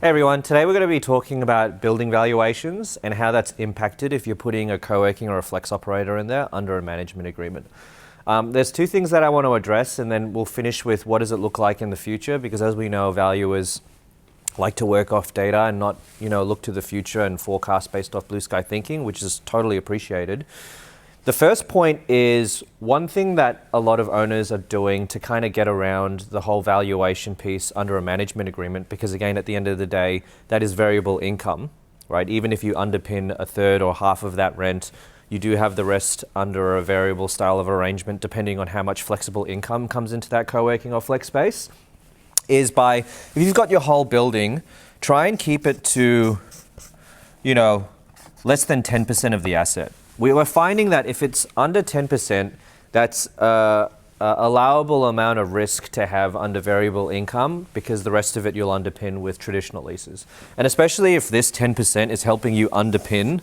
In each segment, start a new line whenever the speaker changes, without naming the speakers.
Hey everyone, today we're going to be talking about building valuations and how that's impacted if you're putting a co-working or a flex operator in there under a management agreement. There's two things that I want to address, and then we'll finish with what does it look like in the future, because as we know, valuers like to work off data and not, look to the future and forecast based off blue sky thinking, which is totally appreciated. The first point is one thing that a lot of owners are doing to kind of get around the whole valuation piece under a management agreement, because again, at the end of the day, that is variable income, right? Even if you underpin a third or half of that rent, you do have the rest under a variable style of arrangement, depending on how much flexible income comes into that co-working or flex space, is by, if you've got your whole building, try and keep it to, less than 10% of the asset. We were finding that if it's under 10%, that's an allowable amount of risk to have under variable income, because the rest of it you'll underpin with traditional leases. And especially if this 10% is helping you underpin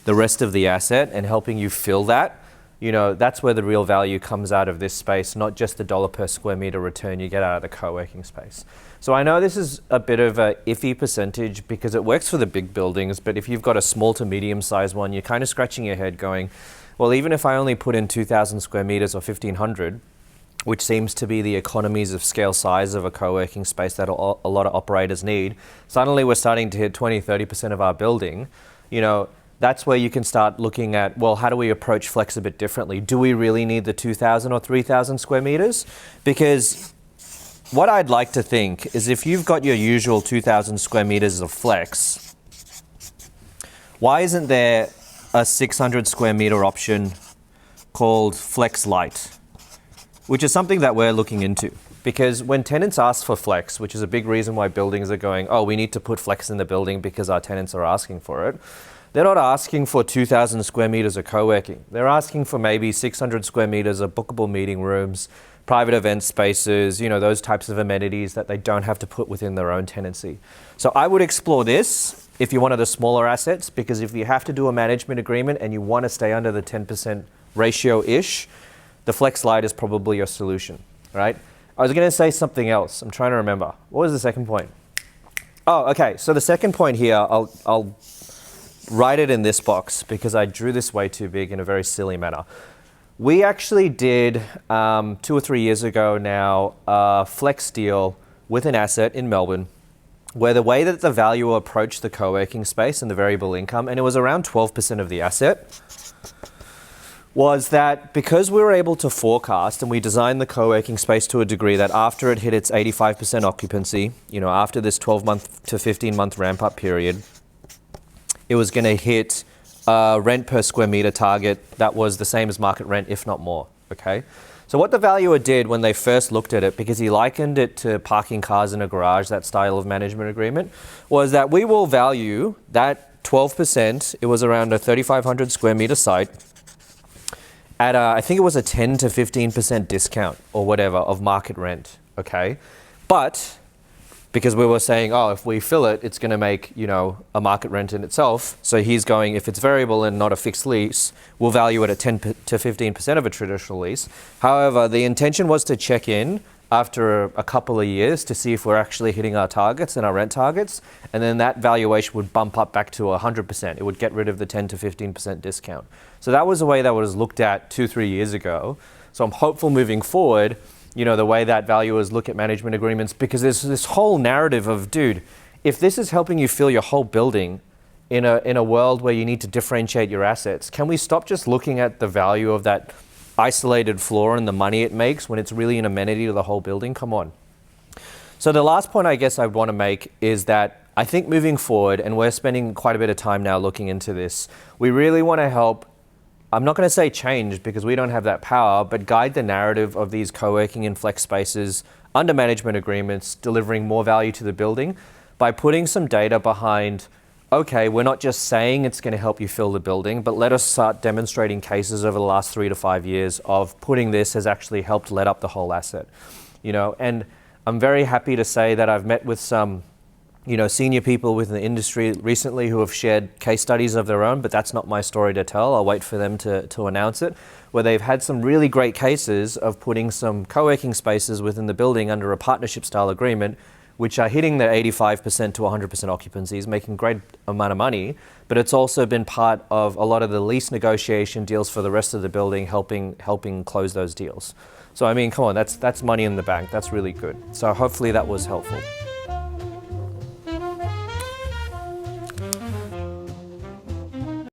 the rest of the asset and helping you fill that, that's where the real value comes out of this space, not just the dollar per square meter return you get out of the co-working space. So I know this is a bit of a iffy percentage because it works for the big buildings, but if you've got a small to medium sized one, you're kind of scratching your head going, well, even if I only put in 2,000 square meters or 1,500, which seems to be the economies of scale size of a co-working space that a lot of operators need, suddenly we're starting to hit 20-30% of our building. That's where you can start looking at, well, how do we approach flex a bit differently? Do we really need the 2,000 or 3,000 square meters? Because what I'd like to think is, if you've got your usual 2,000 square meters of flex, why isn't there a 600 square meter option called Flex Lite, which is something that we're looking into? Because when tenants ask for flex, which is a big reason why buildings are going, oh, we need to put flex in the building because our tenants are asking for it, they're not asking for 2,000 square meters of co-working. They're asking for maybe 600 square meters of bookable meeting rooms, private event spaces, those types of amenities that they don't have to put within their own tenancy. So I would explore this if you're one of the smaller assets, because if you have to do a management agreement and you want to stay under the 10% ratio-ish, the Flex Lite is probably your solution, right? I was going to say something else. I'm trying to remember. What was the second point? Oh, okay. So the second point here, I'll write it in this box because I drew this way too big in a very silly manner. We actually did 2 or 3 years ago now a flex deal with an asset in Melbourne, where the way that the valuer approached the co-working space and the variable income, and it was around 12% of the asset, was that because we were able to forecast and we designed the co-working space to a degree that after it hit its 85% occupancy, after this 12-month to 15-month ramp-up period, it was going to hit a rent per square meter target that was the same as market rent, if not more, okay? So what the valuer did when they first looked at it, because he likened it to parking cars in a garage, that style of management agreement, was that we will value that 12%, it was around a 3,500 square meter site, at I think it was a 10 to 15% discount or whatever of market rent, okay? But because we were saying, oh, if we fill it, it's going to make, a market rent in itself. So he's going, if it's variable and not a fixed lease, we'll value it at 10 to 15% of a traditional lease. However, the intention was to check in after a couple of years to see if we're actually hitting our targets and our rent targets. And then that valuation would bump up back to 100%. It would get rid of the 10 to 15% discount. So that was the way that was looked at 2-3 years ago. So I'm hopeful moving forward, the way that valuers look at management agreements, because there's this whole narrative of, dude, if this is helping you fill your whole building in a world where you need to differentiate your assets, can we stop just looking at the value of that isolated floor and the money it makes when it's really an amenity to the whole building? Come on. So the last point I guess I want to make is that I think moving forward, and we're spending quite a bit of time now looking into this, we really want to help, I'm not going to say change because we don't have that power, but guide the narrative of these co-working and flex spaces under management agreements, delivering more value to the building by putting some data behind, okay, we're not just saying it's going to help you fill the building, but let us start demonstrating cases over the last 3 to 5 years of putting this has actually helped let up the whole asset. And I'm very happy to say that I've met with some senior people within the industry recently who have shared case studies of their own, but that's not my story to tell. I'll wait for them to announce it, where they've had some really great cases of putting some co-working spaces within the building under a partnership style agreement which are hitting their 85% to 100% occupancies, making great amount of money, but it's also been part of a lot of the lease negotiation deals for the rest of the building, helping close those deals. So I mean, come on, that's money in the bank. That's really good. So hopefully that was helpful.